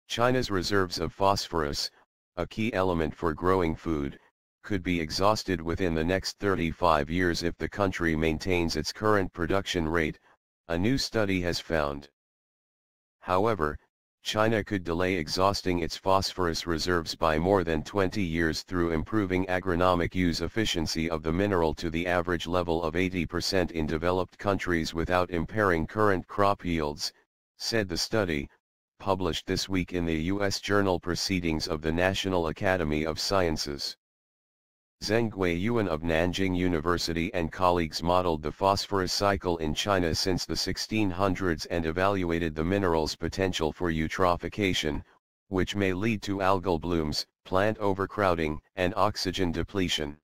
China's reserves of phosphorus, a key element for growing food, could be exhausted within the next 35 years if the country maintains its current production rate, a new study has found. However, China could delay exhausting its phosphorus reserves by more than 20 years through improving agronomic use efficiency of the mineral to the average level of 80% in developed countries without impairing current crop yields, said the study, published this week in the U.S. journal Proceedings of the National Academy of Sciences. Zheng Guiyuan of Nanjing University and colleagues modeled the phosphorus cycle in China since the 1600s and evaluated the mineral's potential for eutrophication, which may lead to algal blooms, plant overcrowding, and oxygen depletion.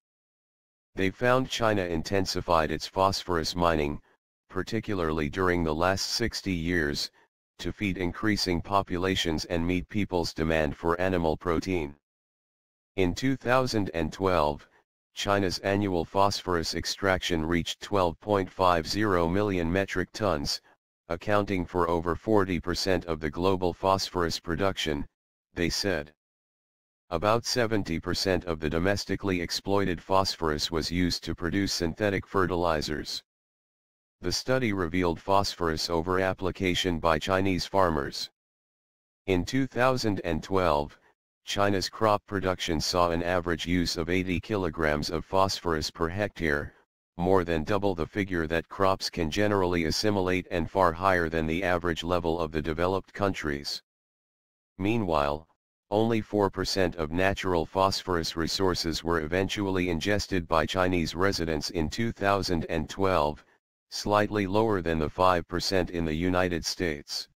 They found China intensified its phosphorus mining, particularly during the last 60 years, to feed increasing populations and meet people's demand for animal protein. In 2012, China's annual phosphorus extraction reached 12.50 million metric tons, accounting for over 40% of the global phosphorus production, they said. About 70% of the domestically exploited phosphorus was used to produce synthetic fertilizers. The study revealed phosphorus over-application by Chinese farmers. In 2012, China's crop production saw an average use of 80 kilograms of phosphorus per hectare, more than double the figure that crops can generally assimilate and far higher than the average level of the developed countries. Meanwhile, only 4% of natural phosphorus resources were eventually ingested by Chinese residents in 2012, slightly lower than the 5% in the United States.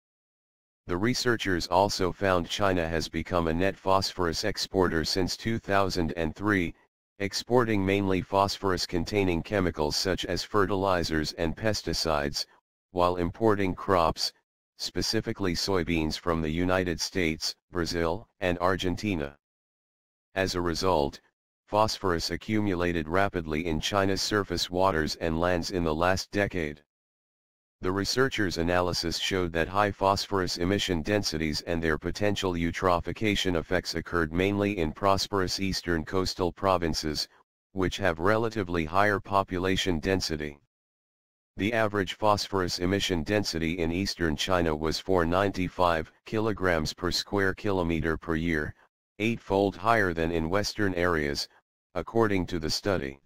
The researchers also found China has become a net phosphorus exporter since 2003, exporting mainly phosphorus-containing chemicals such as fertilizers and pesticides, while importing crops, specifically soybeans from the United States, Brazil, and Argentina. As a result, phosphorus accumulated rapidly in China's surface waters and lands in the last decade. The researchers' analysis showed that high phosphorus emission densities and their potential eutrophication effects occurred mainly in prosperous eastern coastal provinces, which have relatively higher population density. The average phosphorus emission density in eastern China was 495 kilograms per square kilometer per year, 8-fold higher than in western areas, according to the study.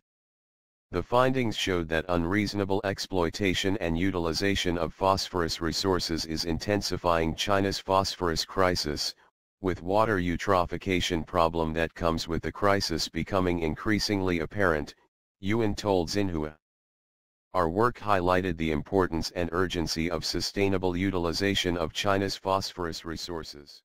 The findings showed that unreasonable exploitation and utilization of phosphorus resources is intensifying China's phosphorus crisis, with water eutrophication problem that comes with the crisis becoming increasingly apparent, Yuan told Xinhua. Our work highlighted the importance and urgency of sustainable utilization of China's phosphorus resources.